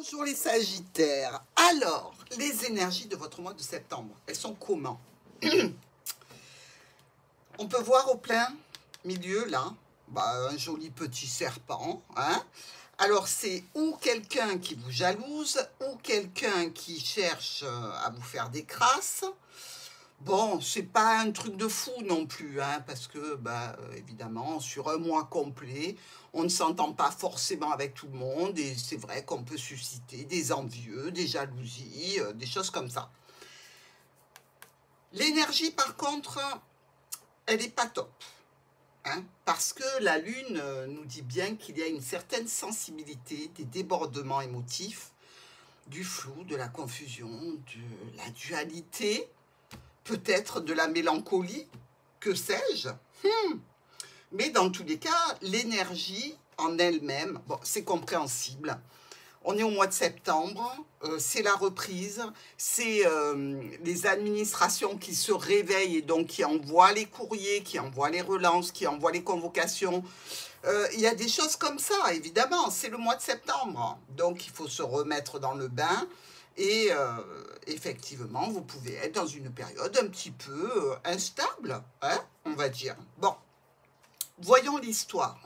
Bonjour les Sagittaires. Alors, les énergies de votre mois de septembre, elles sont comment? On peut voir au plein milieu, là, un joli petit serpent. Hein. Alors, c'est ou quelqu'un qui vous jalouse, ou quelqu'un qui cherche à vous faire des crasses. Bon, c'est pas un truc de fou non plus, hein, parce que, évidemment, sur un mois complet, on ne s'entend pas forcément avec tout le monde, et c'est vrai qu'on peut susciter des envieux, des jalousies, des choses comme ça. L'énergie, par contre, elle n'est pas top, hein, parce que la Lune nous dit bien qu'il y a une certaine sensibilité, des débordements émotifs, du flou, de la confusion, de la dualité, peut-être de la mélancolie, que sais-je. Mais dans tous les cas, l'énergie en elle-même, bon, c'est compréhensible. On est au mois de septembre, c'est la reprise, c'est les administrations qui se réveillent et donc qui envoient les courriers, qui envoient les relances, qui envoient les convocations. Il y a des choses comme ça, évidemment, c'est le mois de septembre. Donc il faut se remettre dans le bain. Et effectivement, vous pouvez être dans une période un petit peu instable, hein, on va dire. Bon, voyons l'histoire.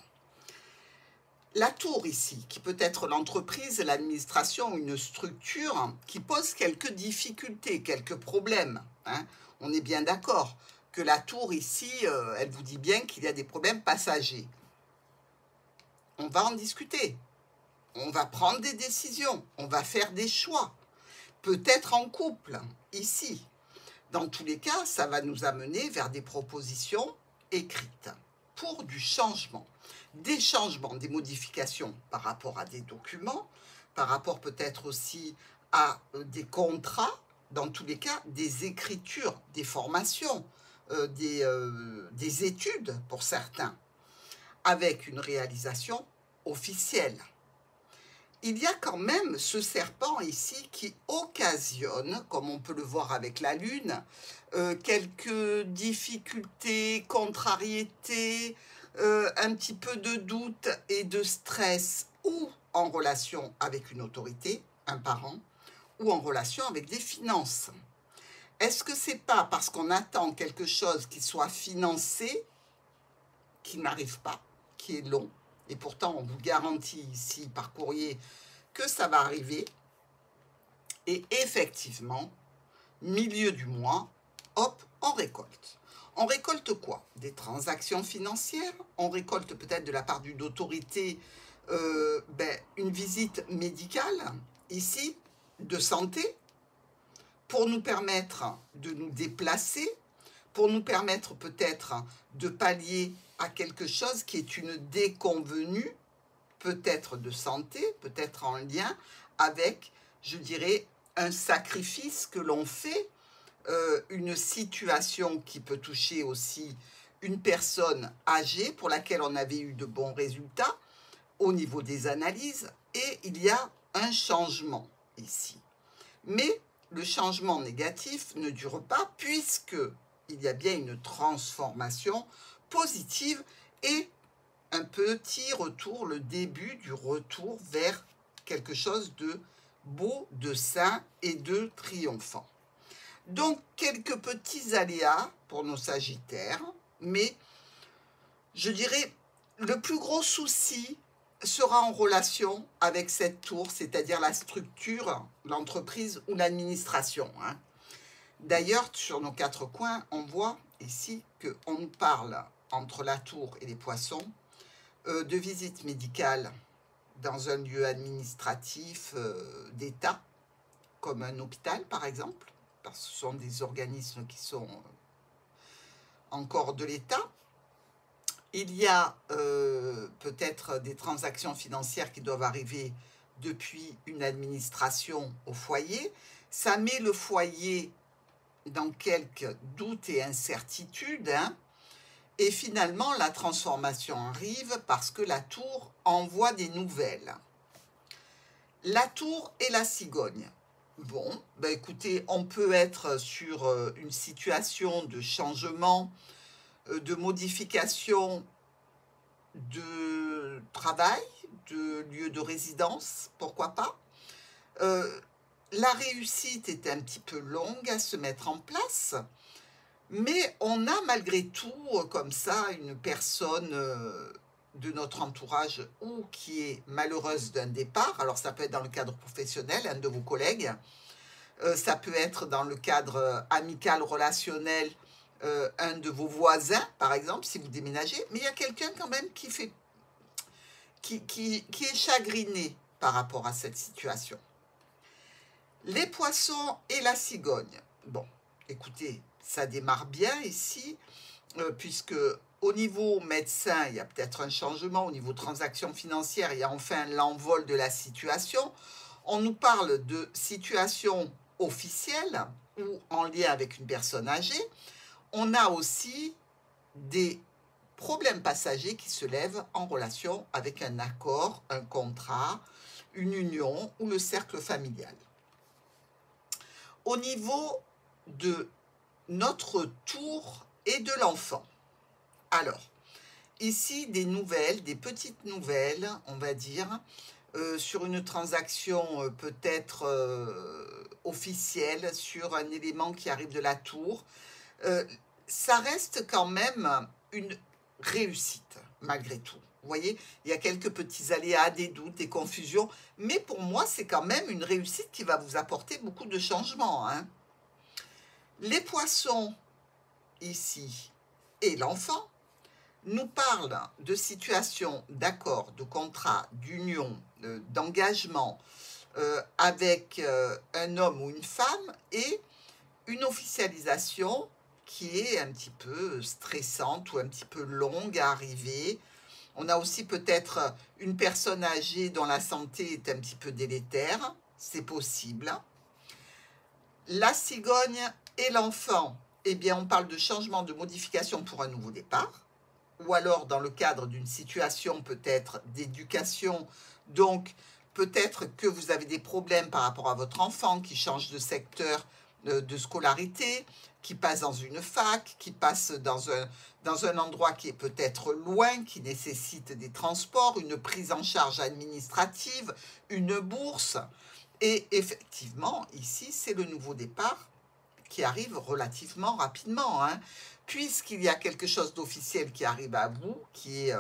La tour ici, qui peut être l'entreprise, l'administration, une structure qui pose quelques difficultés, quelques problèmes. Hein. On est bien d'accord que la tour ici, elle vous dit bien qu'il y a des problèmes passagers. On va en discuter. On va prendre des décisions. On va faire des choix. Peut-être en couple, ici. Dans tous les cas, ça va nous amener vers des propositions écrites pour du changement. Des changements, des modifications par rapport à des documents, par rapport peut-être aussi à des contrats, dans tous les cas, des écritures, des formations, des études pour certains, avec une réalisation officielle. Il y a quand même ce serpent ici qui occasionne, comme on peut le voir avec la Lune, quelques difficultés, contrariétés, un petit peu de doute et de stress, ou en relation avec une autorité, un parent, ou en relation avec des finances. Est-ce que c'est pas parce qu'on attend quelque chose qui soit financé, qui n'arrive pas, qui est long, et pourtant on vous garantit ici par courrier que ça va arriver, et effectivement, milieu du mois, hop, on récolte. On récolte quoi? Des transactions financières, on récolte peut-être de la part d'une autorité une visite médicale, ici, de santé, pour nous permettre de nous déplacer, pour nous permettre peut-être de pallier à quelque chose qui est une déconvenue, peut-être de santé, peut-être en lien avec, je dirais, un sacrifice que l'on fait, une situation qui peut toucher aussi une personne âgée pour laquelle on avait eu de bons résultats au niveau des analyses, et il y a un changement ici. Mais le changement négatif ne dure pas, puisque il y a bien une transformation positive et un petit retour, le début du retour vers quelque chose de beau, de sain et de triomphant. Donc, quelques petits aléas pour nos Sagittaires, mais je dirais le plus gros souci sera en relation avec cette tour, c'est-à-dire la structure, l'entreprise ou l'administration. Hein. D'ailleurs, sur nos quatre coins, on voit ici qu'on nous parle entre la tour et les poissons de visite médicale dans un lieu administratif d'État, comme un hôpital par exemple, parce que ce sont des organismes qui sont encore de l'État. Il y a peut-être des transactions financières qui doivent arriver depuis une administration au foyer. Ça met le foyer dans quelques doutes et incertitudes, hein. Et finalement, la transformation arrive parce que la tour envoie des nouvelles. La tour et la cigogne. Bon, écoutez, on peut être sur une situation de changement, de modification de travail, de lieu de résidence, pourquoi pas. La réussite est un petit peu longue à se mettre en place, mais on a malgré tout, comme ça, une personne de notre entourage ou qui est malheureuse d'un départ. Alors ça peut être dans le cadre professionnel, un de vos collègues, ça peut être dans le cadre amical, relationnel, un de vos voisins, par exemple, si vous déménagez, mais il y a quelqu'un quand même qui est chagriné par rapport à cette situation. Les poissons et la cigogne. Bon, écoutez, ça démarre bien ici, puisque au niveau médecin, il y a peut-être un changement, au niveau transactions financières, il y a enfin l'envol de la situation. On nous parle de situation officielle ou en lien avec une personne âgée. On a aussi des problèmes passagers qui se lèvent en relation avec un accord, un contrat, une union ou le cercle familial. Au niveau de notre tour et de l'enfant. Alors, ici, des nouvelles, des petites nouvelles, on va dire, sur une transaction peut-être officielle, sur un élément qui arrive de la tour. Ça reste quand même une réussite, malgré tout. Vous voyez, il y a quelques petits aléas, des doutes, des confusions, mais pour moi, c'est quand même une réussite qui va vous apporter beaucoup de changements, hein. Les poissons, ici, et l'enfant, nous parlent de situations d'accord, de contrat, d'union, d'engagement avec un homme ou une femme et une officialisation qui est un petit peu stressante ou un petit peu longue à arriver. On a aussi peut-être une personne âgée dont la santé est un petit peu délétère, c'est possible. La cigogne et l'enfant, eh bien on parle de changement, de modification pour un nouveau départ, ou alors dans le cadre d'une situation peut-être d'éducation, donc peut-être que vous avez des problèmes par rapport à votre enfant qui change de secteur de scolarité, qui passe dans une fac, qui passe dans un endroit qui est peut-être loin, qui nécessite des transports, une prise en charge administrative, une bourse. Et effectivement, ici, c'est le nouveau départ qui arrive relativement rapidement, hein, puisqu'il y a quelque chose d'officiel qui arrive à vous, qui est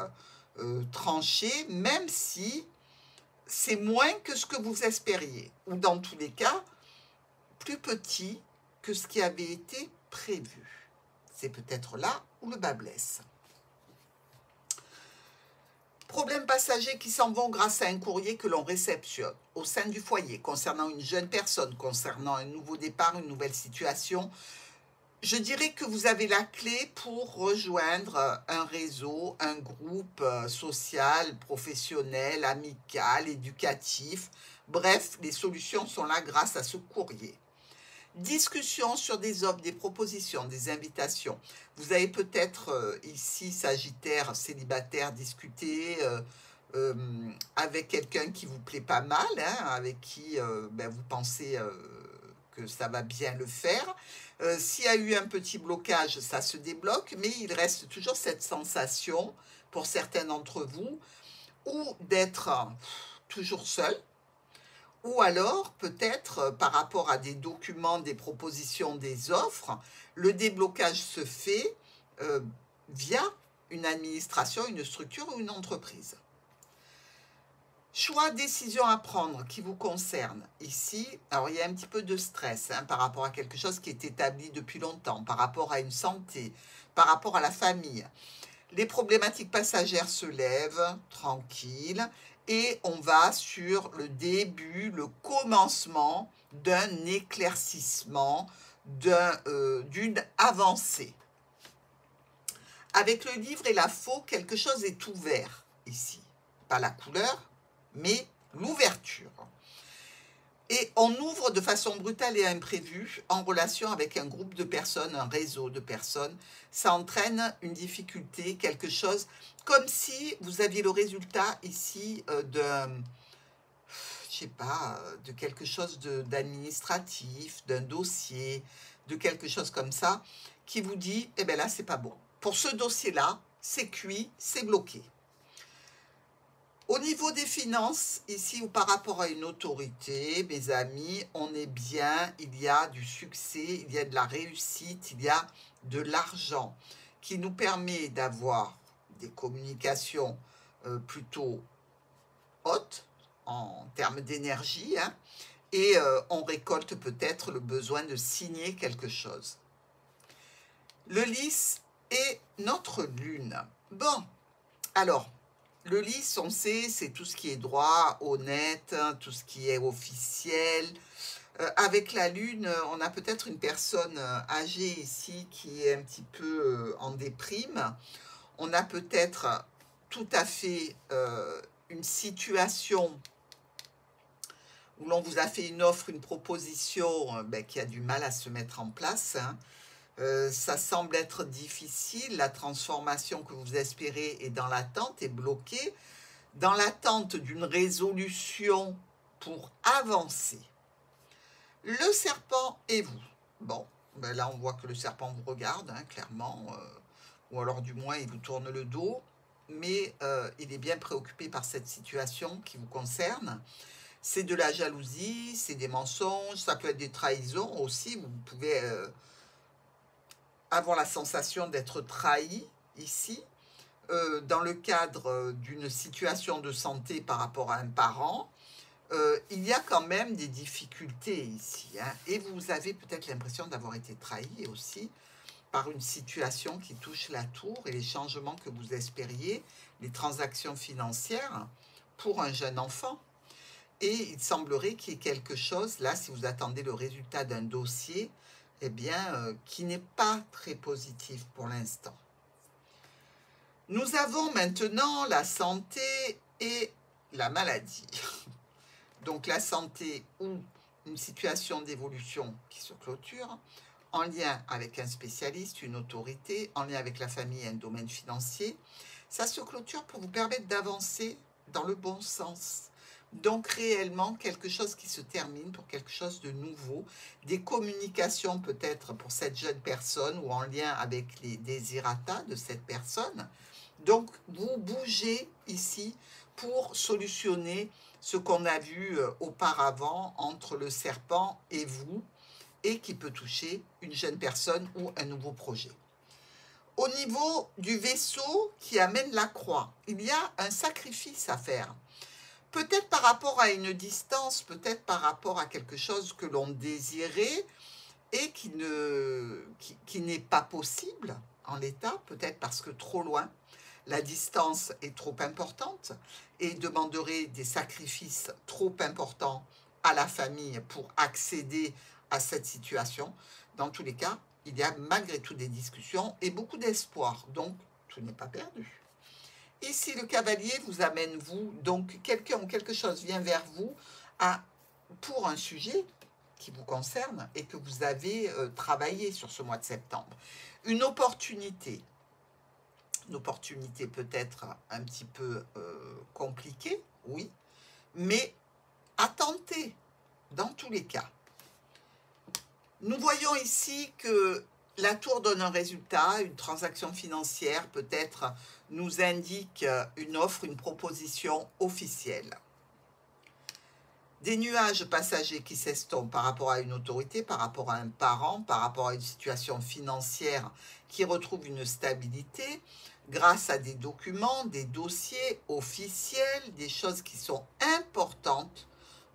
tranché, même si c'est moins que ce que vous espériez, ou dans tous les cas, plus petit que ce qui avait été prévu. C'est peut-être là où le bât blesse. Problèmes passagers qui s'en vont grâce à un courrier que l'on réceptionne au sein du foyer, concernant une jeune personne, concernant un nouveau départ, une nouvelle situation. Je dirais que vous avez la clé pour rejoindre un réseau, un groupe social, professionnel, amical, éducatif. Bref, les solutions sont là grâce à ce courrier. Discussion sur des offres, des propositions, des invitations. Vous avez peut-être ici, Sagittaire, célibataire, discuté avec quelqu'un qui vous plaît pas mal, hein, avec qui vous pensez que ça va bien le faire. S'il y a eu un petit blocage, ça se débloque, mais il reste toujours cette sensation, pour certains d'entre vous, ou d'être toujours seul, ou alors peut-être par rapport à des documents, des propositions, des offres, le déblocage se fait via une administration, une structure ou une entreprise. Choix, décision à prendre qui vous concerne. Ici, alors il y a un petit peu de stress par rapport à quelque chose qui est établi depuis longtemps, par rapport à une santé, par rapport à la famille. Les problématiques passagères se lèvent, tranquilles, et on va sur le début, le commencement d'un éclaircissement, d'une avancée. Avec le livre et la faux, quelque chose est ouvert ici. Pas la couleur, mais l'ouverture. Et on ouvre de façon brutale et imprévue en relation avec un groupe de personnes, un réseau de personnes. Ça entraîne une difficulté, quelque chose, comme si vous aviez le résultat ici de quelque chose d'administratif, d'un dossier, de quelque chose comme ça, qui vous dit, eh bien là, c'est pas bon. Pour ce dossier-là, c'est cuit, c'est bloqué. Au niveau des finances, ici ou par rapport à une autorité, mes amis, on est bien, il y a du succès, il y a de la réussite, il y a de l'argent qui nous permet d'avoir des communications plutôt hautes en termes d'énergie, hein, et on récolte peut-être le besoin de signer quelque chose. Le lys est notre lune. Bon, alors, le lys, on sait, c'est tout ce qui est droit, honnête, hein, tout ce qui est officiel. Avec la lune, on a peut-être une personne âgée ici qui est un petit peu en déprime. On a peut-être tout à fait une situation où l'on vous a fait une offre, une proposition qui a du mal à se mettre en place, hein. Ça semble être difficile, la transformation que vous espérez est dans l'attente, est bloquée, dans l'attente d'une résolution pour avancer. Le serpent et vous. Bon, ben là on voit que le serpent vous regarde, hein, clairement, ou alors du moins il vous tourne le dos, mais il est bien préoccupé par cette situation qui vous concerne. C'est de la jalousie, c'est des mensonges, ça peut être des trahisons aussi, vous pouvez avoir la sensation d'être trahi ici, dans le cadre d'une situation de santé par rapport à un parent. Il y a quand même des difficultés ici, hein, et vous avez peut-être l'impression d'avoir été trahi aussi par une situation qui touche la tour et les changements que vous espériez, les transactions financières pour un jeune enfant. Et il semblerait qu'il y ait quelque chose, là, si vous attendez le résultat d'un dossier, eh bien, qui n'est pas très positif pour l'instant. Nous avons maintenant la santé et la maladie. Donc la santé ou une situation d'évolution qui se clôture, en lien avec un spécialiste, une autorité, en lien avec la famille et un domaine financier. Ça se clôture pour vous permettre d'avancer dans le bon sens. Donc réellement quelque chose qui se termine pour quelque chose de nouveau, des communications peut-être pour cette jeune personne ou en lien avec les désirata de cette personne. Donc vous bougez ici pour solutionner ce qu'on a vu auparavant entre le serpent et vous, et qui peut toucher une jeune personne ou un nouveau projet. Au niveau du vaisseau qui amène la croix, il y a un sacrifice à faire. Peut-être par rapport à une distance, peut-être par rapport à quelque chose que l'on désirait et qui n'est pas possible en l'état, peut-être parce que trop loin, la distance est trop importante et demanderait des sacrifices trop importants à la famille pour accéder à cette situation. Dans tous les cas, il y a malgré tout des discussions et beaucoup d'espoir, donc tout n'est pas perdu. Ici, le cavalier vous amène, vous, donc quelqu'un ou quelque chose vient vers vous pour un sujet qui vous concerne et que vous avez travaillé sur ce mois de septembre. Une opportunité peut-être un petit peu compliquée, oui, mais à tenter dans tous les cas. Nous voyons ici que la tour donne un résultat, une transaction financière peut-être nous indique une offre, une proposition officielle. Des nuages passagers qui s'estompent par rapport à une autorité, par rapport à un parent, par rapport à une situation financière qui retrouve une stabilité grâce à des documents, des dossiers officiels, des choses qui sont importantes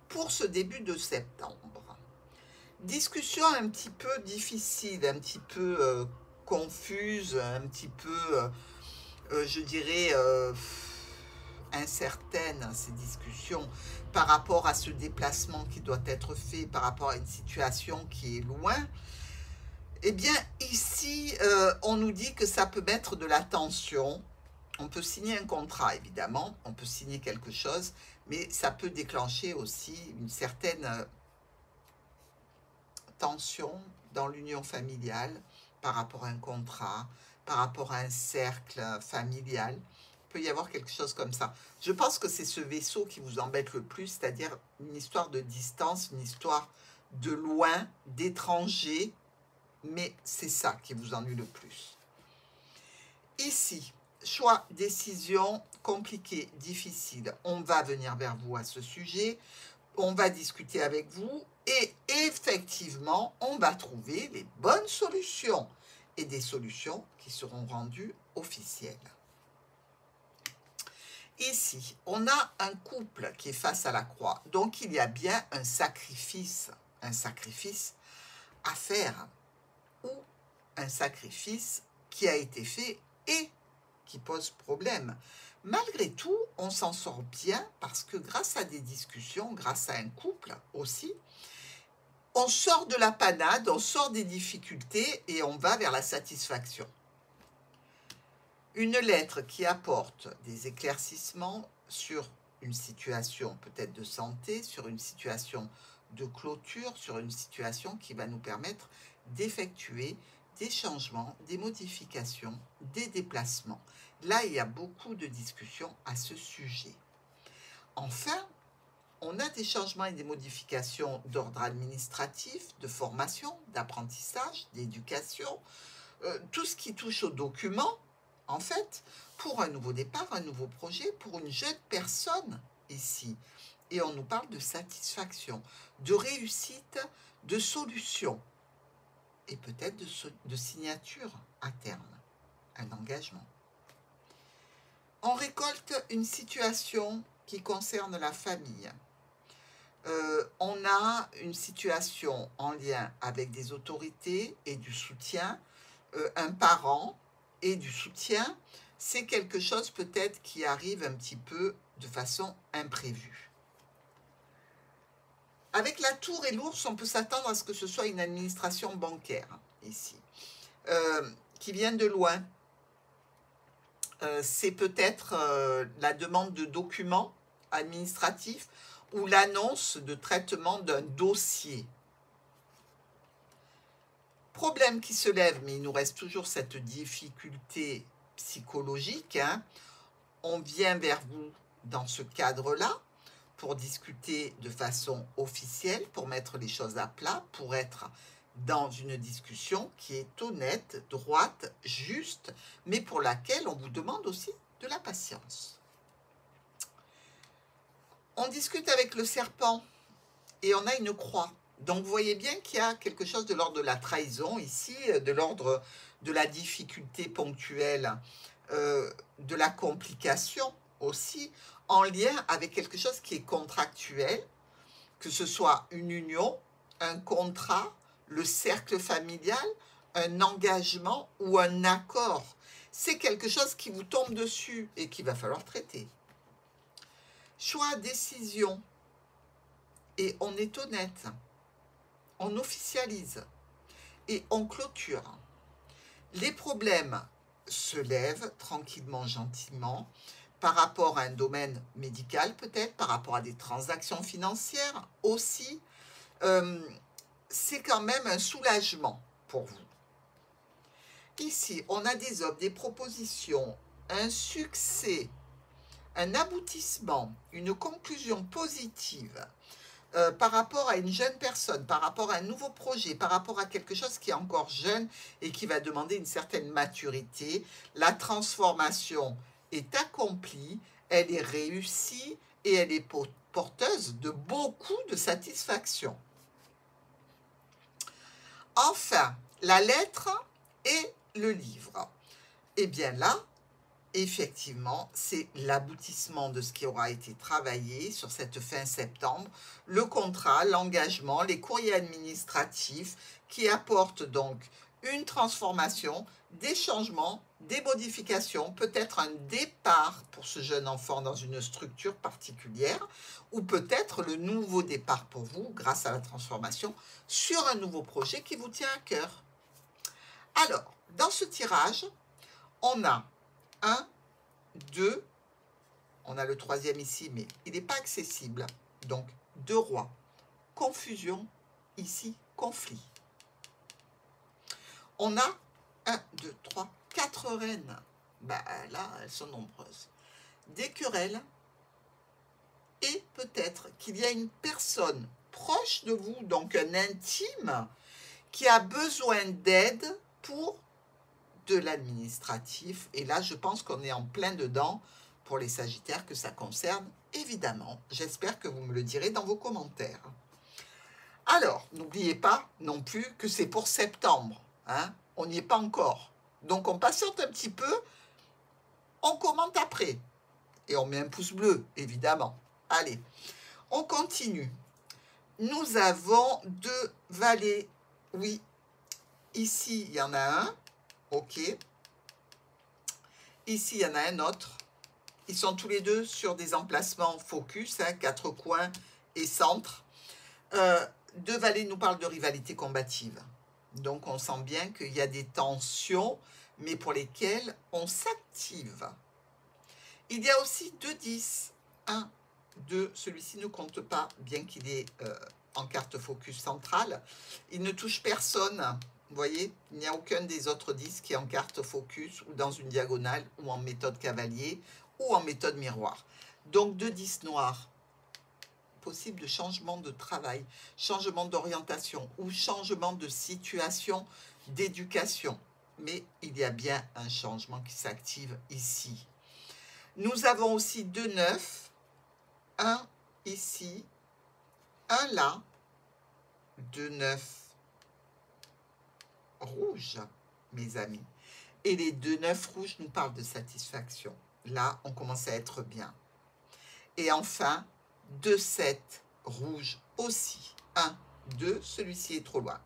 pour ce début de septembre. Discussion un petit peu difficile, un petit peu confuse, un petit peu, je dirais, incertaine, ces discussions, par rapport à ce déplacement qui doit être fait, par rapport à une situation qui est loin. Eh bien, ici, on nous dit que ça peut mettre de la tension. On peut signer un contrat, évidemment, on peut signer quelque chose, mais ça peut déclencher aussi une certaine tension dans l'union familiale par rapport à un contrat, par rapport à un cercle familial. Il peut y avoir quelque chose comme ça. Je pense que c'est ce vaisseau qui vous embête le plus, c'est-à-dire une histoire de distance, une histoire de loin, d'étranger, mais c'est ça qui vous ennuie le plus. Ici, choix, décision, compliqué, difficile. On va venir vers vous à ce sujet, on va discuter avec vous et effectivement, on va trouver les bonnes solutions et des solutions qui seront rendues officielles. Ici, on a un couple qui est face à la croix, donc il y a bien un sacrifice à faire ou un sacrifice qui a été fait et qui pose problème. Malgré tout, on s'en sort bien parce que grâce à des discussions, grâce à un couple aussi, on sort de la panade, on sort des difficultés et on va vers la satisfaction. Une lettre qui apporte des éclaircissements sur une situation peut-être de santé, sur une situation de clôture, sur une situation qui va nous permettre d'effectuer des changements, des modifications, des déplacements. Là, il y a beaucoup de discussions à ce sujet. Enfin, on a des changements et des modifications d'ordre administratif, de formation, d'apprentissage, d'éducation, tout ce qui touche aux documents, en fait, pour un nouveau départ, un nouveau projet, pour une jeune personne ici. Et on nous parle de satisfaction, de réussite, de solution et peut-être de signature à terme, un engagement. On récolte une situation qui concerne la famille. On a une situation en lien avec des autorités et du soutien, un parent et du soutien. C'est quelque chose peut-être qui arrive un petit peu de façon imprévue. Avec la tour et l'ours, on peut s'attendre à ce que ce soit une administration bancaire, ici, qui vient de loin. C'est peut-être la demande de documents administratifs ou l'annonce de traitement d'un dossier. Problème qui se lève, mais il nous reste toujours cette difficulté psychologique. On vient vers vous dans ce cadre-là pour discuter de façon officielle, pour mettre les choses à plat, pour être dans une discussion qui est honnête, droite, juste, mais pour laquelle on vous demande aussi de la patience. On discute avec le serpent et on a une croix. Donc vous voyez bien qu'il y a quelque chose de l'ordre de la trahison ici, de l'ordre de la difficulté ponctuelle, de la complication aussi, en lien avec quelque chose qui est contractuel, que ce soit une union, un contrat, le cercle familial, un engagement ou un accord. C'est quelque chose qui vous tombe dessus et qu'il va falloir traiter. Choix, décision. Et on est honnête. On officialise. Et on clôture. Les problèmes se lèvent tranquillement, gentiment, par rapport à un domaine médical peut-être, par rapport à des transactions financières aussi. C'est quand même un soulagement pour vous. Ici, on a des offres, des propositions, un succès, un aboutissement, une conclusion positive par rapport à une jeune personne, par rapport à un nouveau projet, par rapport à quelque chose qui est encore jeune et qui va demander une certaine maturité. La transformation est accomplie, elle est réussie et elle est porteuse de beaucoup de satisfaction. Enfin, la lettre et le livre. Et bien là, effectivement, c'est l'aboutissement de ce qui aura été travaillé sur cette fin septembre, le contrat, l'engagement, les courriers administratifs qui apportent donc une transformation, des changements, des modifications, peut-être un départ pour ce jeune enfant dans une structure particulière, ou peut-être le nouveau départ pour vous grâce à la transformation sur un nouveau projet qui vous tient à cœur. Alors, dans ce tirage, on a 1, 2, on a le troisième ici, mais il n'est pas accessible. Donc, 2 rois. Confusion, ici, conflit. On a 1, 2, 3, 4 reines. Ben, là, elles sont nombreuses. Des querelles. Et peut-être qu'il y a une personne proche de vous, donc un intime, qui a besoin d'aide pour de l'administratif. Et là, je pense qu'on est en plein dedans pour les Sagittaires que ça concerne, évidemment. J'espère que vous me le direz dans vos commentaires. Alors, n'oubliez pas non plus que c'est pour septembre. Hein, on n'y est pas encore. Donc, on patiente un petit peu. On commente après. Et on met un pouce bleu, évidemment. Allez, on continue. Nous avons 2 valets. Oui, ici, il y en a un. OK. Ici, il y en a un autre. Ils sont tous les deux sur des emplacements focus, hein, 4 coins et centre. 2 valets nous parlent de rivalité combative. Donc, on sent bien qu'il y a des tensions, mais pour lesquelles on s'active. Il y a aussi 2 10. 1, 2. Celui-ci ne compte pas, bien qu'il est en carte focus centrale. Il ne touche personne. Vous voyez, il n'y a aucun des autres 10 qui est en carte focus ou dans une diagonale ou en méthode cavalier ou en méthode miroir. Donc 2 10 noirs. Possible de changement de travail, changement d'orientation ou changement de situation d'éducation. Mais il y a bien un changement qui s'active ici. Nous avons aussi 2 9, 1 ici, 1 là, 2 9 rouges, mes amis. Et les 2 9 rouges nous parlent de satisfaction. Là, on commence à être bien. Et enfin, 2 7 rouges aussi. 1, 2, celui-ci est trop loin.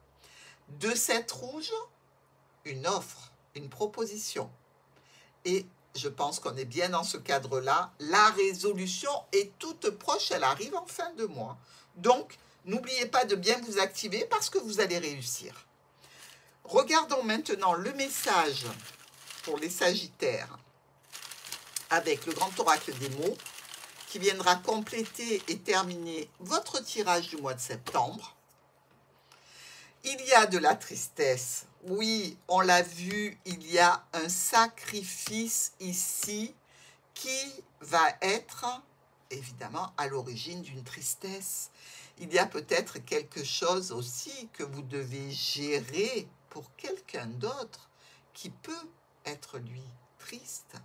2 7 rouges, une offre, une proposition. Et je pense qu'on est bien dans ce cadre-là. La résolution est toute proche, elle arrive en fin de mois. Donc, n'oubliez pas de bien vous activer parce que vous allez réussir. Regardons maintenant le message pour les Sagittaires avec le grand oracle des mots qui viendra compléter et terminer votre tirage du mois de septembre. Il y a de la tristesse. Oui, on l'a vu, il y a un sacrifice ici qui va être évidemment à l'origine d'une tristesse. Il y a peut-être quelque chose aussi que vous devez gérer pour quelqu'un d'autre qui peut être lui triste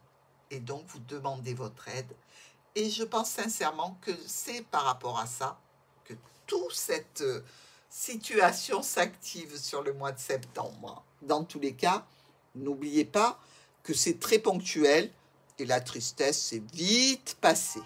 et donc vous demandez votre aide. Et je pense sincèrement que c'est par rapport à ça que toute cette situation s'active sur le mois de septembre. Dans tous les cas, n'oubliez pas que c'est très ponctuel et la tristesse, c'est vite passé.